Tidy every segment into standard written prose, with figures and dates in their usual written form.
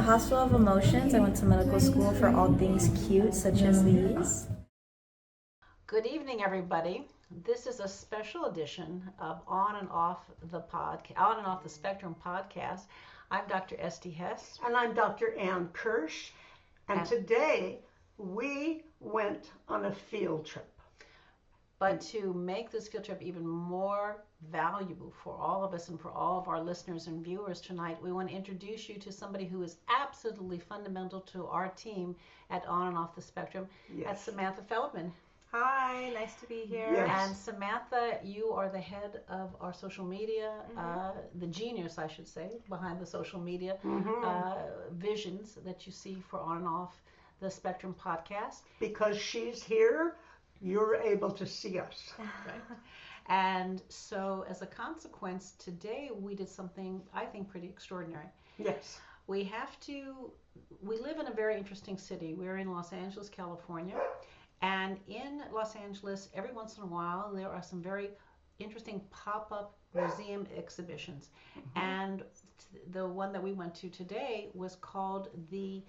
the Hospital of Emotions. I went to medical school for all things cute, such as these. Good evening, everybody. This is a special edition of On and Off the Spectrum podcast. I'm Dr. Esty Hess. And I'm Dr. Ann Kirsch. And today we went on a field trip. But to make this field trip even more valuable for all of us and for all of our listeners and viewers tonight, we want to introduce you to somebody who is absolutely fundamental to our team at On and Off the Spectrum. Yes. That's Samantha Feldman. Hi, nice to be here. Yes. And Samantha, you are the head of our social media, the genius, I should say, behind the social media visions that you see for On and Off the Spectrum podcast. Because she's here, you're able to see us. Right. And so as a consequence, today we did something I think pretty extraordinary. Yes. We live in a very interesting city. We're in Los Angeles, California. And in Los Angeles, every once in a while, there are some very interesting pop-up museum exhibitions. And the one that we went to today was called the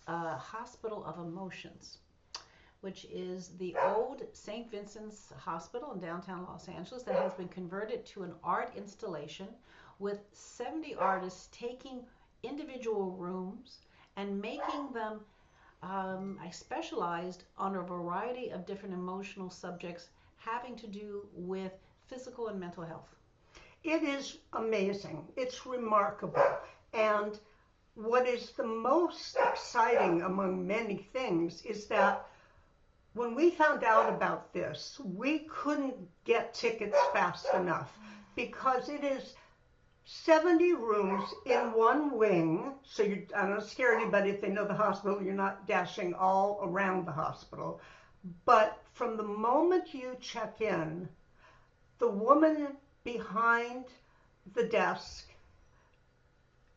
Hospital of Emotions, which is the old St. Vincent's Hospital in downtown Los Angeles that has been converted to an art installation with 70 artists taking individual rooms and making them I specialized on a variety of different emotional subjects having to do with physical and mental health. It is amazing. It's remarkable. And what is the most exciting among many things is that when we found out about this, we couldn't get tickets fast enough because it is 70 rooms in one wing, so I don't scare anybody if they know the hospital, you're not dashing all around the hospital. But from the moment you check in, the woman behind the desk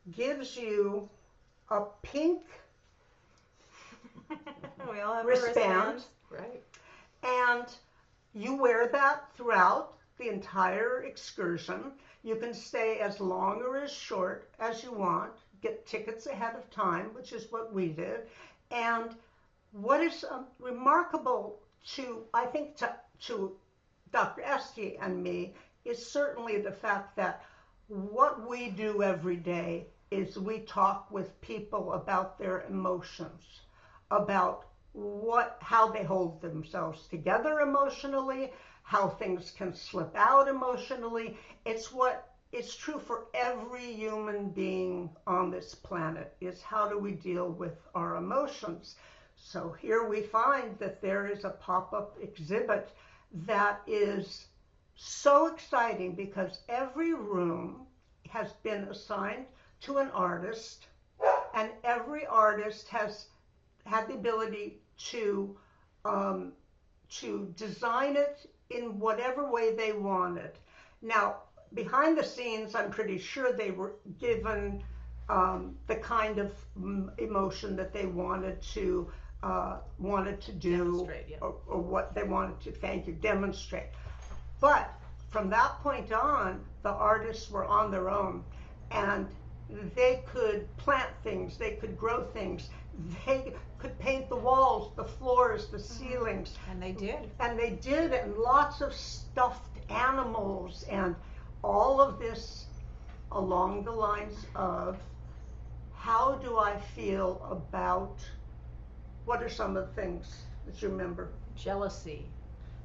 gives you a pink we all have wristband, right? And you wear that throughout the entire excursion. You can stay as long or as short as you want, get tickets ahead of time, which is what we did. And what is remarkable I think to Dr. Esty and me is certainly the fact that what we do every day is we talk with people about their emotions, about how they hold themselves together emotionally, how things can slip out emotionally. It's true for every human being on this planet, is how do we deal with our emotions. So here we find that there is a pop-up exhibit that is so exciting because every room has been assigned to an artist, and every artist has had the ability to design it in whatever way they wanted. Now, behind the scenes, I'm pretty sure they were given the kind of emotion that they wanted to do, or what they wanted to, demonstrate. But from that point on, the artists were on their own, and they could plant things, they could grow things, they could paint the walls, the floors, the ceilings. And they did. And lots of stuffed animals, and all of this along the lines of how do I feel about, what are some of the things that you remember? Jealousy,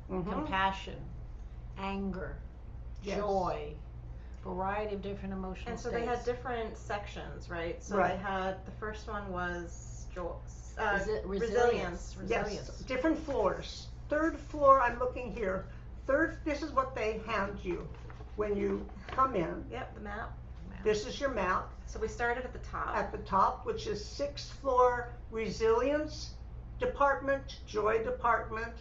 compassion, anger, Yes. joy, variety of different emotional And so states. they had different sections, right? So Right. they had, the first one was resilience. Yes, different floors. Third floor, I'm looking here. This is what they hand you when you come in. Yep, the map. This is your map. So we started at the top. At the top, which is 6th floor, resilience department, joy department.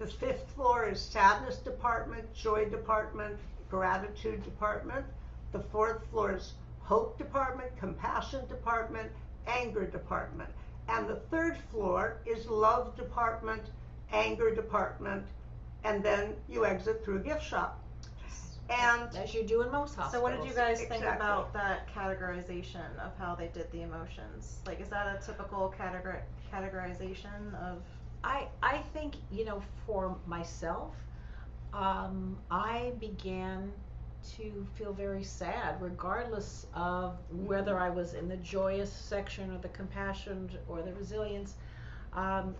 The 5th floor is sadness department, joy department, gratitude department. The 4th floor is hope department, compassion department, anger department. And the 3rd floor is love department, anger department, and then you exit through a gift shop. And as you do in most hospitals. So what did you guys think Exactly. about that categorization of how they did the emotions? Like, is that a typical categorization of? I think, for myself, I began to feel very sad, regardless of whether I was in the joyous section or the compassion or the resilience.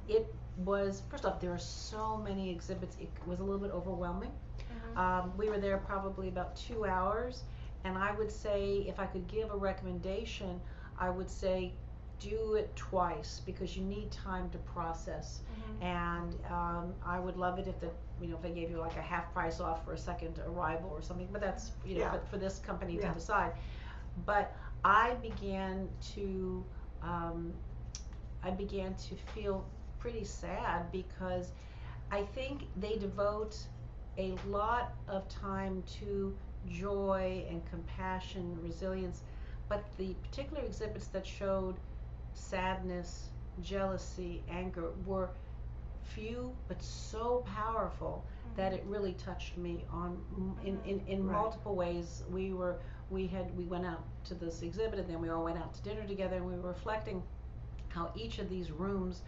It was, first off, there are so many exhibits, it was a little bit overwhelming. We were there probably about 2 hours, and I would say, if I could give a recommendation, I would say do it twice, because you need time to process. And I would love it if if they gave you like a half price off for a second arrival or something, but that's Yeah. for this company to Yeah. decide. But I began to feel pretty sad, because I think they devote a lot of time to joy and compassion, resilience, but the particular exhibits that showed sadness, jealousy, anger were few but so powerful that it really touched me in Right. multiple ways. We went out to this exhibit, and then we all went out to dinner together, and we were reflecting how each of these rooms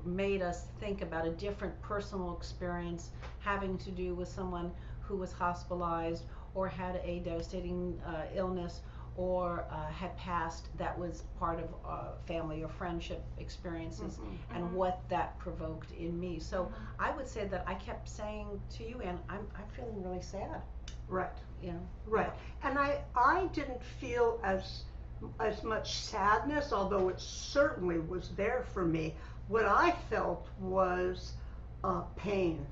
made us think about a different personal experience having to do with someone who was hospitalized or had a devastating illness, or had passed, that was part of family or friendship experiences, and what that provoked in me. So I would say that I kept saying to you, Ann, I'm feeling really sad. Right. You know. Right. And I didn't feel as much sadness, although it certainly was there for me. What I felt was pain,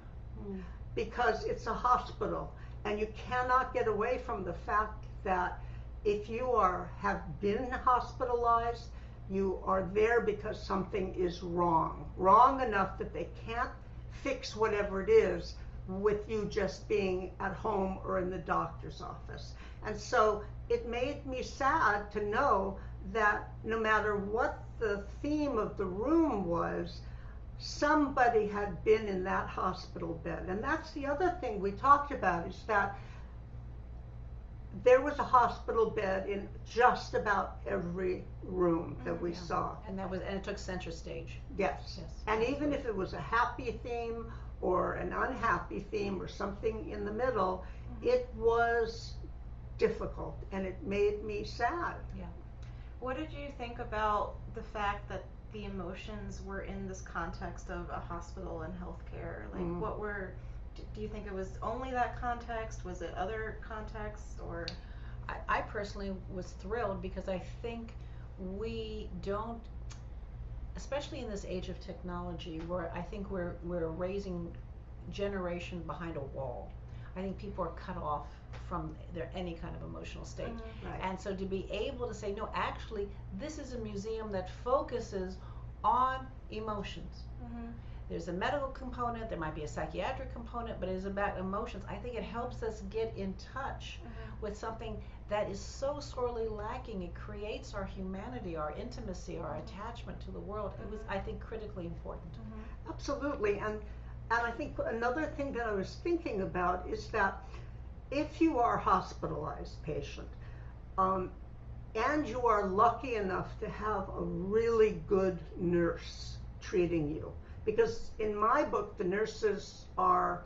because it's a hospital, and you cannot get away from the fact that if you have been hospitalized, you are there because something is wrong enough that they can't fix whatever it is with you just being at home or in the doctor's office. And so it made me sad to know that no matter what the theme of the room was, somebody had been in that hospital bed. And that's the other thing we talked about, is that there was a hospital bed in just about every room that we saw. And it took center stage. Yes. Yes. And even if it was a happy theme or an unhappy theme or something in the middle, it was difficult, and it made me sad. Yeah. What did you think about the fact that the emotions were in this context of a hospital and healthcare? Like, do you think it was only that context? Was it other contexts, or? I personally was thrilled, because I think we don't, especially in this age of technology, where I think we're raising generation behind a wall. I think people are cut off from any kind of emotional state. Right. And so to be able to say, no, actually, this is a museum that focuses on emotions. There's a medical component, there might be a psychiatric component, but it is about emotions. I think it helps us get in touch with something that is so sorely lacking. It creates our humanity, our intimacy, our attachment to the world. It was, I think, critically important. Absolutely. And I think another thing that I was thinking about is that if you are a hospitalized patient, and you are lucky enough to have a really good nurse treating you, because in my book, the nurses are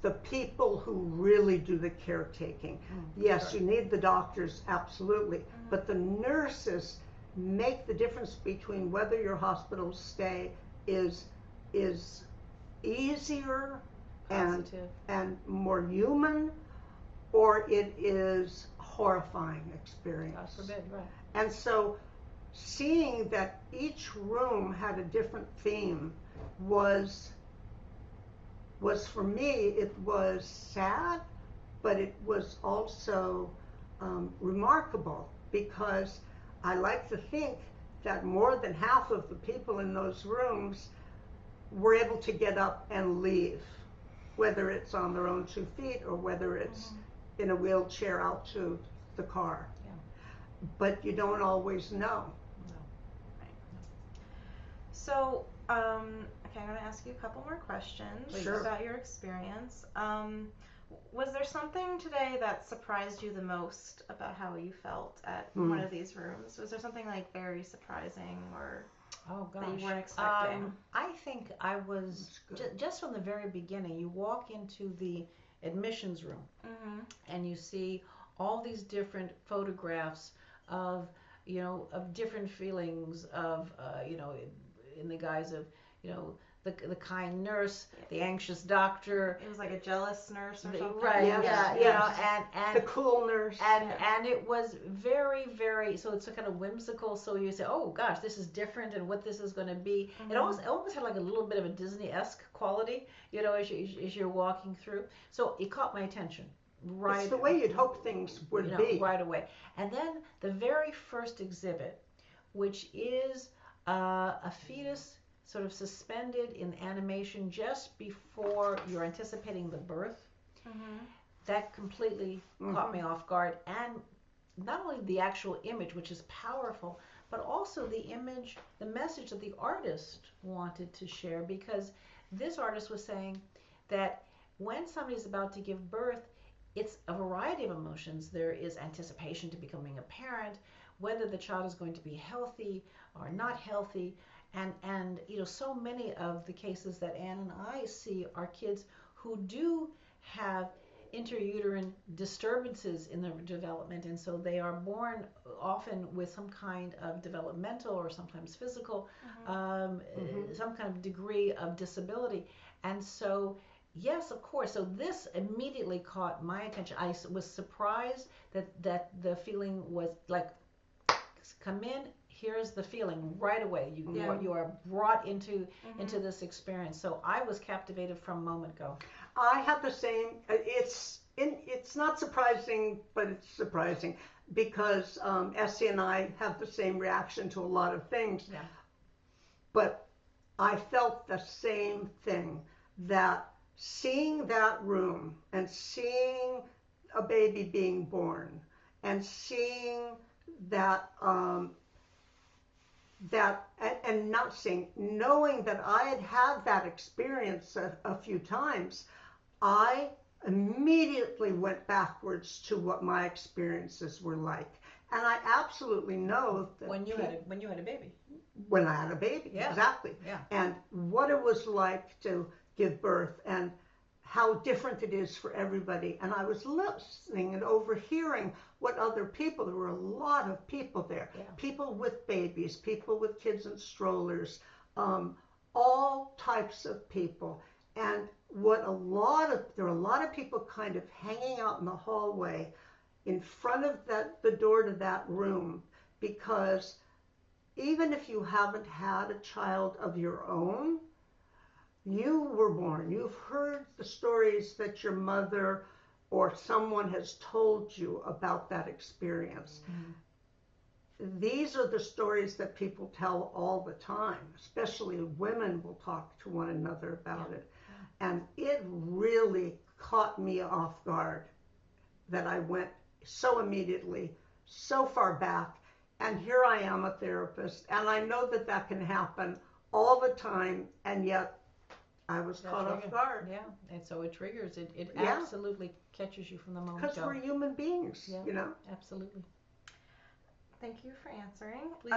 the people who really do the caretaking. Yes, you need the doctors, absolutely, but the nurses make the difference between whether your hospital stay is easier and more human, or it is horrifying experience. God forbid, right. And so seeing that each room had a different theme was for me, it was sad, but it was also remarkable, because I like to think that more than half of the people in those rooms were able to get up and leave, whether it's on their own 2 feet or whether it's in a wheelchair out to the car. Yeah. But you don't always know. So, okay, I'm going to ask you a couple more questions Sure. about your experience. Was there something today that surprised you the most about how you felt at Hmm. one of these rooms? Was there something like very surprising or Oh that you gosh. weren't expecting? I think I was That's good. just from the very beginning. You walk into the admissions room Mm-hmm. and you see all these different photographs of, of different feelings of, in the guise of, you know, the kind nurse, the anxious doctor. It was like a jealous nurse or something. Right, Yes, yeah, yes. and The cool nurse. and it was very, very, so it's a kind of whimsical. So you say, oh gosh, this is different, and what this is going to be. It almost had like a little bit of a Disney-esque quality, as you're walking through. So it caught my attention right. It's the way you'd hope things would be. Right away. And then the very first exhibit, which is a fetus sort of suspended in animation just before you're anticipating the birth. Mm-hmm. That completely caught me off guard. And not only the actual image, which is powerful, but also the image, the message that the artist wanted to share, because this artist was saying that when somebody's about to give birth, it's a variety of emotions. There is anticipation to becoming a parent, whether the child is going to be healthy or not healthy. And so many of the cases that Anne and I see are kids who do have intrauterine disturbances in their development, and so they are born often with some kind of developmental or sometimes physical, some kind of degree of disability. And so, yes, of course. So this immediately caught my attention. I was surprised that the feeling was like, come in. Here's the feeling right away. You are brought into this experience. So I was captivated from moment go. I have the same. It's not surprising, but it's surprising because Essie and I have the same reaction to a lot of things. Yeah. But I felt the same thing, that seeing that room and seeing a baby being born and seeing that and not seeing, knowing that I had had that experience a few times, I immediately went backwards to what my experiences were like. And I absolutely know that when you had a baby. When I had a baby, yeah. Exactly. Yeah. And what it was like to give birth and how different it is for everybody. And I was listening and overhearing what other people, there were a lot of people there, people with babies, people with kids in strollers, all types of people. And there were a lot of people kind of hanging out in the hallway in front of the door to that room, because even if you haven't had a child of your own, you were born. You've heard the stories that your mother or someone has told you about that experience. These are the stories that people tell all the time, especially women will talk to one another about it. And it really caught me off guard that I went so immediately, so far back. And here I am, a therapist, and I know that can happen all the time, and yet I was caught off guard. Yeah, and so it triggers. It absolutely catches you from the moment. Because we're human beings, Absolutely. Thank you for answering. Please.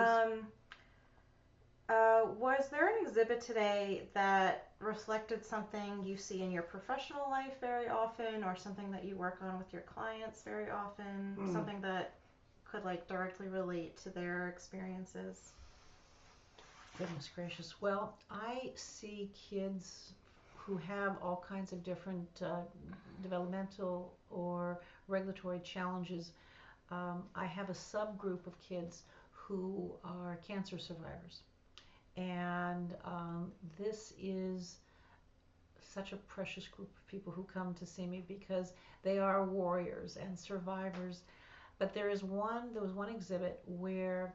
Was there an exhibit today that reflected something you see in your professional life very often, or something that you work on with your clients very often, something that could directly relate to their experiences? Goodness gracious. Well, I see kids who have all kinds of different developmental or regulatory challenges. I have a subgroup of kids who are cancer survivors. And this is such a precious group of people who come to see me because they are warriors and survivors. But there was one exhibit where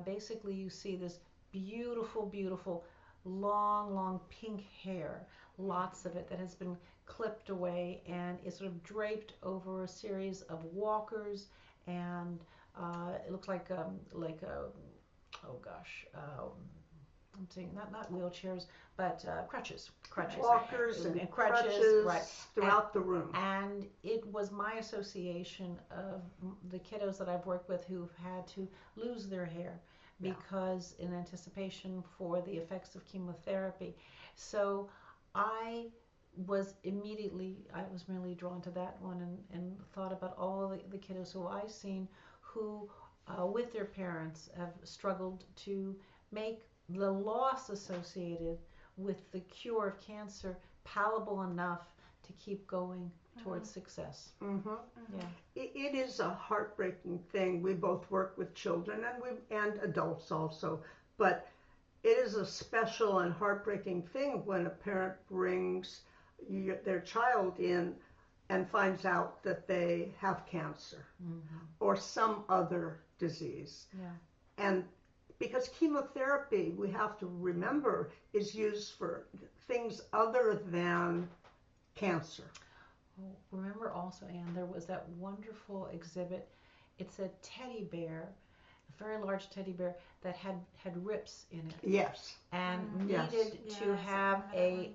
basically you see this beautiful, beautiful, long pink hair, lots of it, that has been clipped away and is sort of draped over a series of walkers, and it looks like a oh gosh, I'm saying not wheelchairs, but crutches. Walkers and crutches, crutches right. throughout the room. And it was my association of the kiddos that I've worked with who've had to lose their hair because in anticipation for the effects of chemotherapy. So I was really drawn to that one and thought about all the kiddos who I've seen who, with their parents, have struggled to make the loss associated with the cure of cancer palatable enough to keep going towards success. Yeah. It is a heartbreaking thing. We both work with children and adults also, but it is a special and heartbreaking thing when a parent brings their child in and finds out that they have cancer or some other disease. Yeah. And because chemotherapy, we have to remember, is used for things other than cancer. Oh, remember also, Anne, there was that wonderful exhibit. It's a teddy bear, a very large teddy bear that had rips in it. Yes. And needed to have a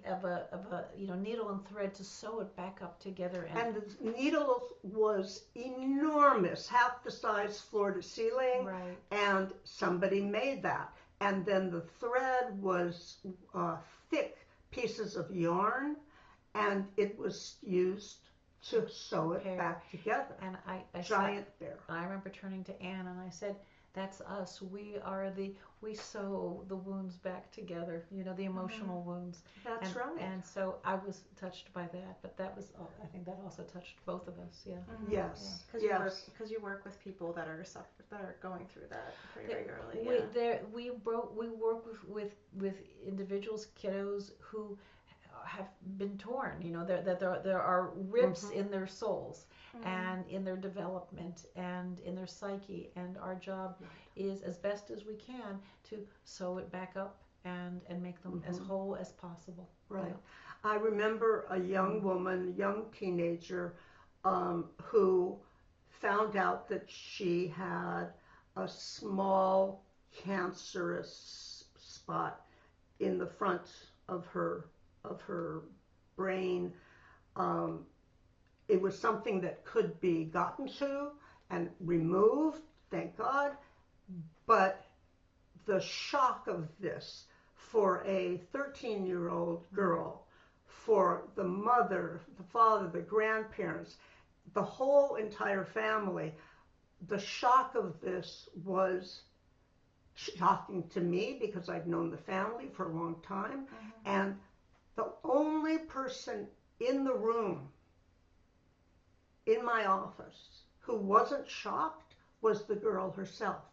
needle and thread to sew it back up together. And the needle was enormous, half the size floor to ceiling. Right. And somebody made that. And then the thread was thick pieces of yarn, and it was used to sew it back together. And I Giant bear. I remember turning to Anne and I said, "That's us. We sew the wounds back together. You know, the emotional wounds." That's right. And so I was touched by that. But that was, I think that also touched both of us. Yeah. Yes. Because you work with people that are going through that pretty regularly. We work with individuals, kiddos who have been torn. You know, there are rips in their souls and in their development and in their psyche, and our job is as best as we can to sew it back up and make them as whole as possible. Right. I remember a young woman, young teenager, who found out that she had a small cancerous spot in the front of her brain. It was something that could be gotten to and removed, thank God. But the shock of this for a 13-year-old girl, for the mother, the father, the grandparents, the whole entire family, the shock of this was shocking to me because I've known the family for a long time. And the only person in the room, in my office, who wasn't shocked was the girl herself.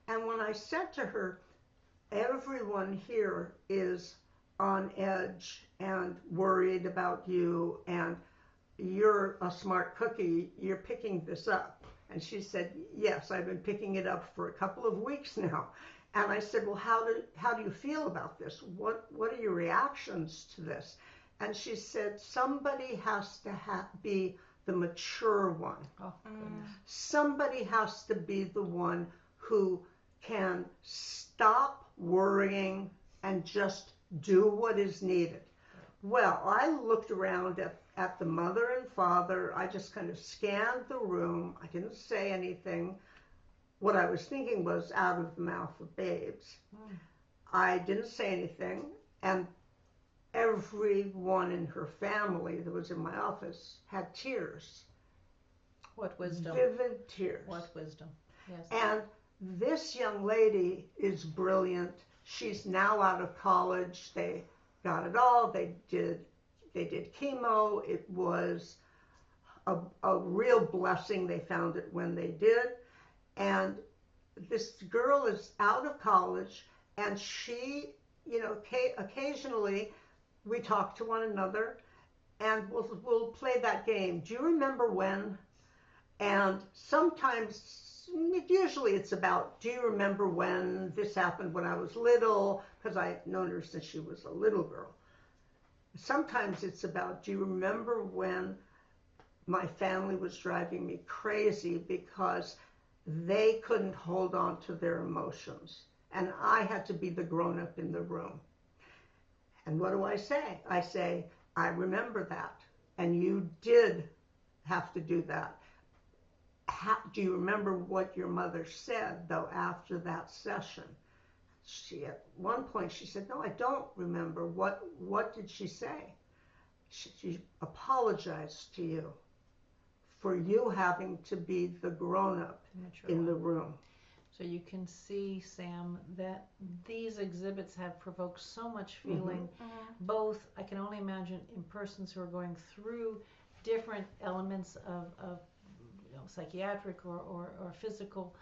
And when I said to her, everyone here is on edge and worried about you, and you're a smart cookie, you're picking this up. And she said, yes, I've been picking it up for a couple of weeks now. And I said, well, how do you feel about this? What are your reactions to this? And she said, somebody has to be the mature one. Oh, goodness. Somebody has to be the one who can stop worrying and just do what is needed. Well, I looked around at the mother and father. I just kind of scanned the room. I didn't say anything. What I was thinking was out of the mouth of babes. I didn't say anything, and everyone in her family that was in my office had tears. What wisdom. Vivid tears. What wisdom. Yes. And this young lady is brilliant. She's now out of college. They got it all. They did chemo. It was a real blessing. They found it when they did. And this girl is out of college, and she, occasionally we talk to one another, and we'll play that game. Do you remember when? And sometimes, usually it's about, do you remember when this happened when I was little? Because I've known her since she was a little girl. Sometimes it's about, do you remember when my family was driving me crazy because they couldn't hold on to their emotions and I had to be the grown-up in the room. And what do I say? I say, I remember that, and you did have to do that. Do you remember what your mother said, though, after that session? At one point, she said, no, I don't remember. What did she say? She apologized to you for you having to be the grown-up in the room. So you can see, Sam, that these exhibits have provoked so much feeling, both, I can only imagine, in persons who are going through different elements of psychiatric or physical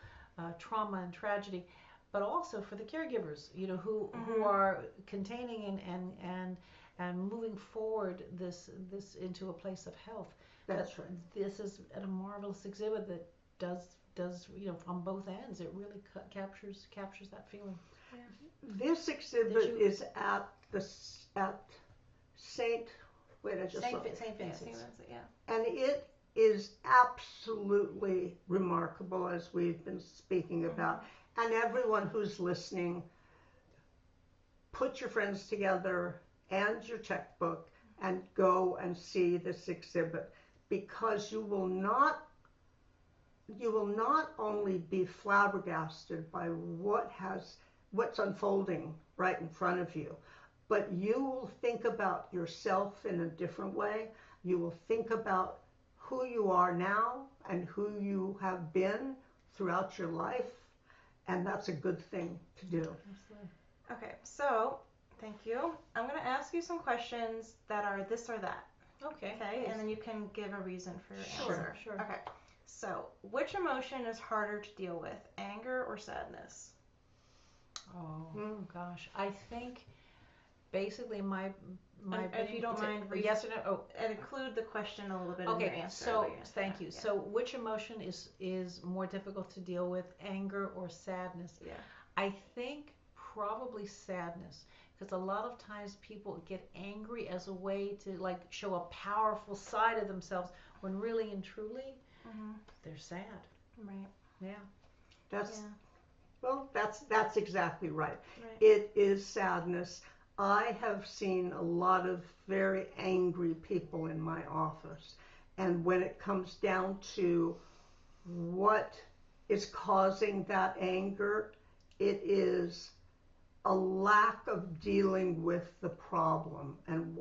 trauma and tragedy, but also for the caregivers, who are containing and moving forward this into a place of health. That's right. This is a marvelous exhibit that does on both ends. It really captures that feeling. Yeah. This exhibit is at Saint Vincent, yeah. And it is absolutely remarkable, as we've been speaking about. And everyone who's listening, put your friends together and your checkbook and go and see this exhibit, because you will not only be flabbergasted by what's unfolding right in front of you, but you will think about yourself in a different way. You will think about who you are now and who you have been throughout your life, and that's a good thing to do. Absolutely. Okay, so thank you. I'm going to ask you some questions that are this or that. Okay. Okay, and then you can give a reason for your answer. Sure. Okay, so which emotion is harder to deal with, anger or sadness? Oh gosh, I think basically my if you don't mind, yes or no. Oh, and include the question a little bit in your okay. answer. So thank you. Yeah. So which emotion is more difficult to deal with, anger or sadness? Yeah. I think probably sadness, because a lot of times people get angry as a way to show a powerful side of themselves, when really and truly they're sad. Right. Yeah. That's exactly right. Right. It is sadness. I have seen a lot of very angry people in my office, and when it comes down to what is causing that anger, it is a lack of dealing with the problem, and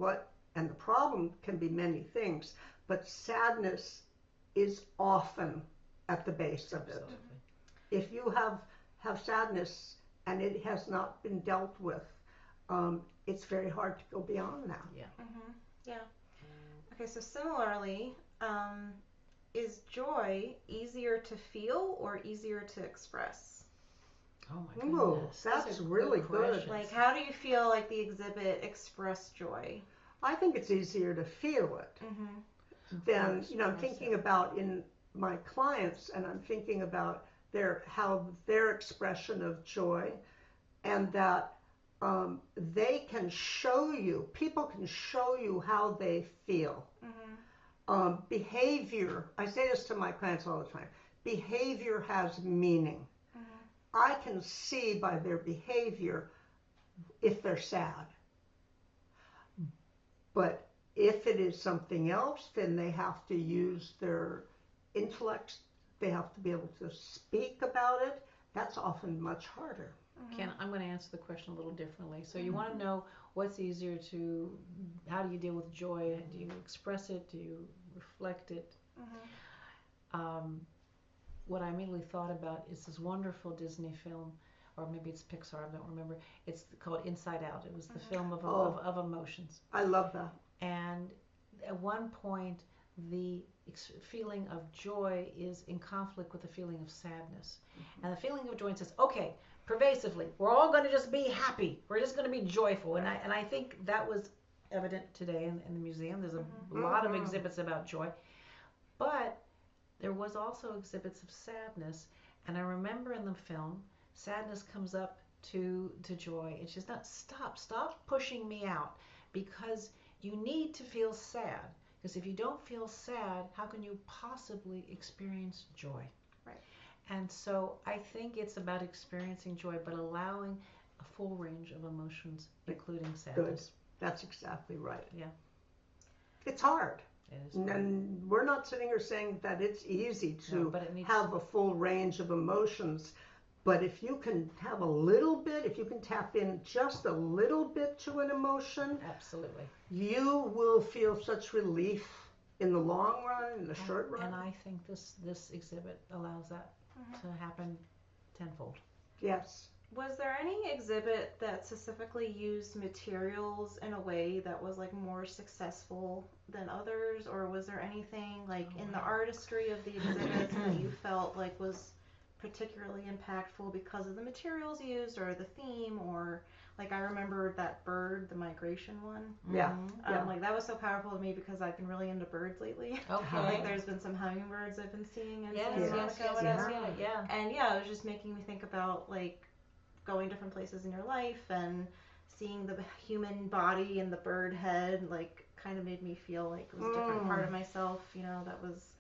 the problem can be many things, but sadness is often at the base of it. Absolutely. If you have sadness and it has not been dealt with, it's very hard to go beyond that. Yeah. Yeah. Okay, so similarly, is joy easier to feel or easier to express? Oh my Ooh, goodness. that's a really good. question. Like, how do you feel like the exhibit expressed joy? I think it's easier to feel it than, I'm thinking about in my clients, and I'm thinking about how their expression of joy, and that they can show you, people can show you how they feel. Behavior, I say this to my clients all the time, behavior has meaning. I can see by their behavior if they're sad. But if it is something else, then they have to use their intellect. They have to be able to speak about it. That's often much harder. Ken, I'm going to answer the question a little differently. So you want to know what's easier how do you deal with joy? Do you express it? Do you reflect it? What I immediately thought about is this wonderful Disney film, or maybe it's Pixar, I don't remember. It's called Inside Out. It was the film of emotions. I love that. And at one point, the feeling of joy is in conflict with the feeling of sadness. And the feeling of joy says, okay, pervasively, we're all going to just be happy. We're just going to be joyful. And I think that was evident today in the museum. There's a lot of exhibits about joy. But there was also exhibits of sadness. And I remember in the film, sadness comes up to joy. And she's not, stop pushing me out, because you need to feel sad. Because if you don't feel sad, how can you possibly experience joy? Right. And so I think it's about experiencing joy, but allowing a full range of emotions, including sadness. That's exactly right. Yeah. It's hard. It is. And we're not sitting here saying that it's easy to but it needs have a full range of emotions. But if you can have a little bit, if you can tap in just a little bit to an emotion, Absolutely. you will feel such relief in the long run, in the short run. And I think this exhibit allows that to happen tenfold. Yes. Was there any exhibit that specifically used materials in a way that was like more successful than others, or was there anything like in the artistry of the exhibits that you felt like was particularly impactful because of the materials used or the theme, or like I remember that bird, the migration one. Yeah. Like that was so powerful to me because I've been really into birds lately. Okay. Like there's been some hummingbirds I've been seeing in Yes, Santa yes, Monica, yes, whatever. yes, yeah. And yeah, it was just making me think about like going different places in your life and seeing the human body and the bird head, like kind of made me feel like it was a different part of myself, you know, that was.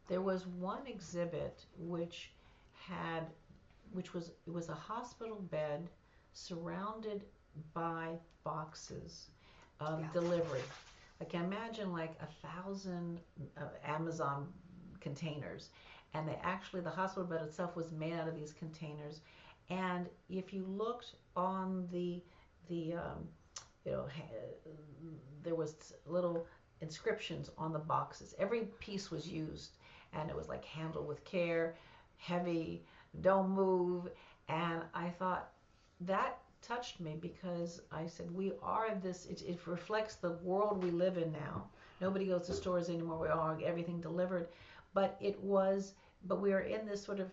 There was one exhibit which was a hospital bed surrounded by boxes of delivery. Like imagine like 1,000 Amazon containers, and the hospital bed itself was made out of these containers. And if you looked on there was little inscriptions on the boxes. Every piece was used, and it was like handled with care, heavy, don't move. And I thought that touched me because I said we are this. It reflects the world we live in now. Nobody goes to stores anymore. We all everything delivered, but we are in this sort of.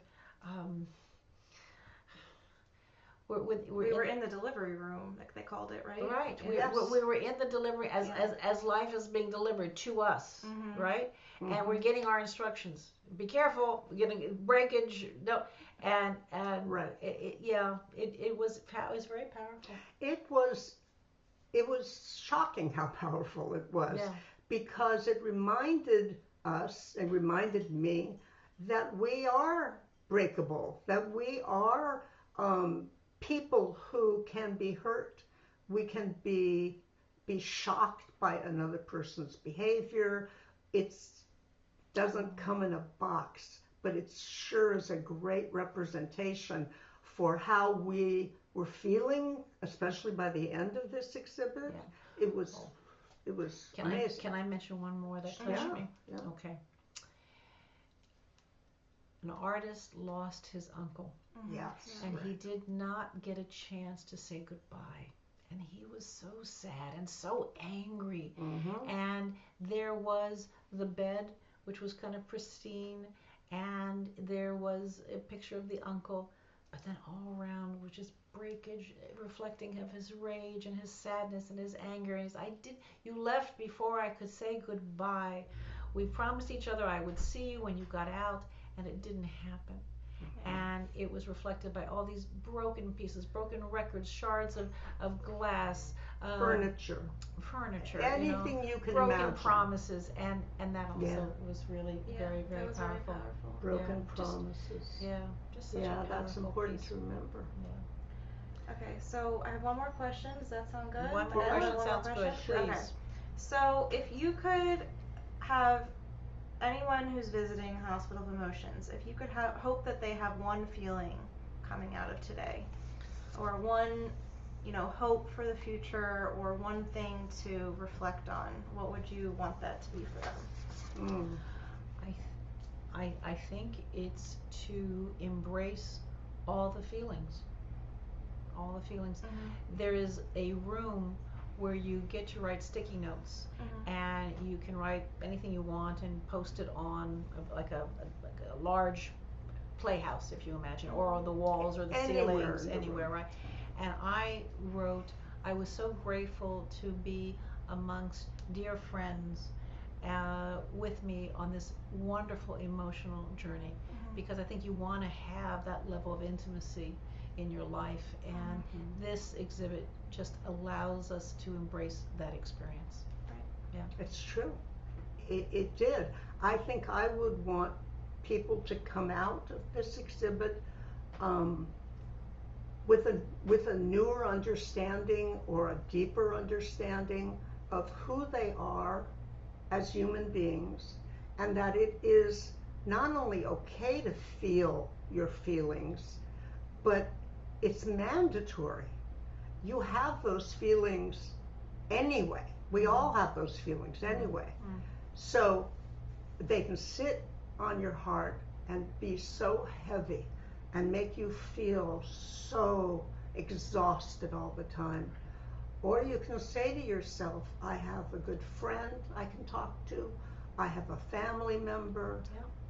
We were in the delivery room, like they called it, right? Right. Yes. We were in the delivery as life is being delivered to us, right? And we're getting our instructions. Be careful, getting breakage. No, and Right. It was very powerful. It was shocking how powerful it was, Yeah. because it reminded us and reminded me that we are breakable, that we are people who can be hurt. We can be shocked by another person's behavior. It doesn't come in a box, but it sure is a great representation for how we were feeling, especially by the end of this exhibit. Yeah. It was amazing. Can I mention one more that touched Yeah, me? yeah. Okay. An artist lost his uncle. Yes. And he did not get a chance to say goodbye. And he was so sad and so angry. And there was the bed, which was kind of pristine, and there was a picture of the uncle, but then all around was just breakage, reflecting of his rage and his sadness and his anger. And you left before I could say goodbye. We promised each other I would see you when you got out, and it didn't happen. And it was reflected by all these broken pieces, broken records, shards of glass, Furniture. Anything you can broken imagine. promises, and that also was really very, it very was powerful. Very powerful. Broken Yeah, promises. Just such a Yeah, that's powerful important piece. to remember. Okay, so I have one more question. Does that sound good? One more And question one sounds good, question? please. Okay. So if you could have anyone who's visiting Hospital of Emotions, if you could hope that they have one feeling coming out of today, or one, hope for the future, or one thing to reflect on, what would you want that to be for them? I think it's to embrace all the feelings. All the feelings. There is a room where you get to write sticky notes, and you can write anything you want and post it on like a large playhouse, if you imagine, or on the walls or the ceilings, anywhere, right? And I wrote, I was so grateful to be amongst dear friends with me on this wonderful emotional journey, because I think you want to have that level of intimacy in your life, and this exhibit just allows us to embrace that experience. It's true. It did. I think I would want people to come out of this exhibit with a newer understanding or a deeper understanding of who they are as human beings, and that it is not only okay to feel your feelings, but it's mandatory. You have those feelings anyway. We all have those feelings anyway. So they can sit on your heart and be so heavy and make you feel so exhausted all the time. Or you can say to yourself, I have a good friend I can talk to, I have a family member,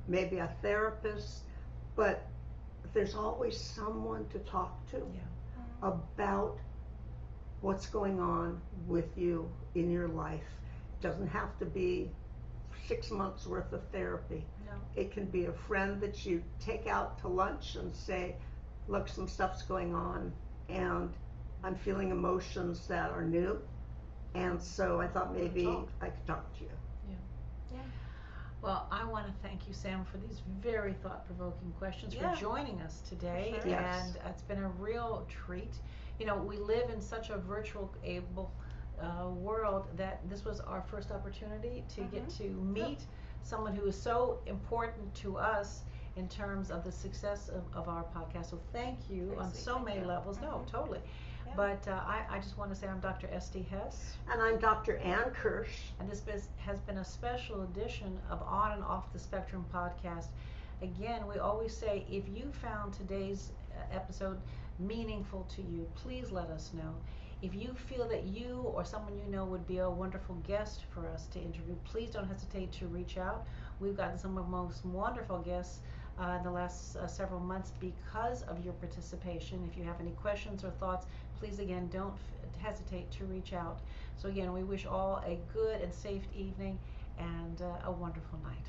maybe a therapist, but there's always someone to talk to about what's going on with you in your life. It doesn't have to be 6 months worth of therapy. No. It can be a friend that you take out to lunch and say, look, some stuff's going on and I'm feeling emotions that are new, and so I thought maybe I could talk to you. Well, I want to thank you, Sam, for these very thought-provoking questions, for joining us today. For sure. Yes. And it's been a real treat. You know, we live in such a virtual able world that this was our first opportunity to get to meet someone who is so important to us in terms of the success of our podcast. So thank you on so many levels. No, totally. Yeah. But I just want to say I'm Dr. Esty Hess. And I'm Dr. Ann Kirsch. And this has been a special edition of On and Off the Spectrum podcast. Again, we always say, if you found today's episode meaningful to you, please let us know. If you feel that you or someone you know would be a wonderful guest for us to interview, please don't hesitate to reach out. We've gotten some of the most wonderful guests in the last several months because of your participation. If you have any questions or thoughts, please again don't hesitate to reach out. So again, we wish all a good and safe evening and a wonderful night.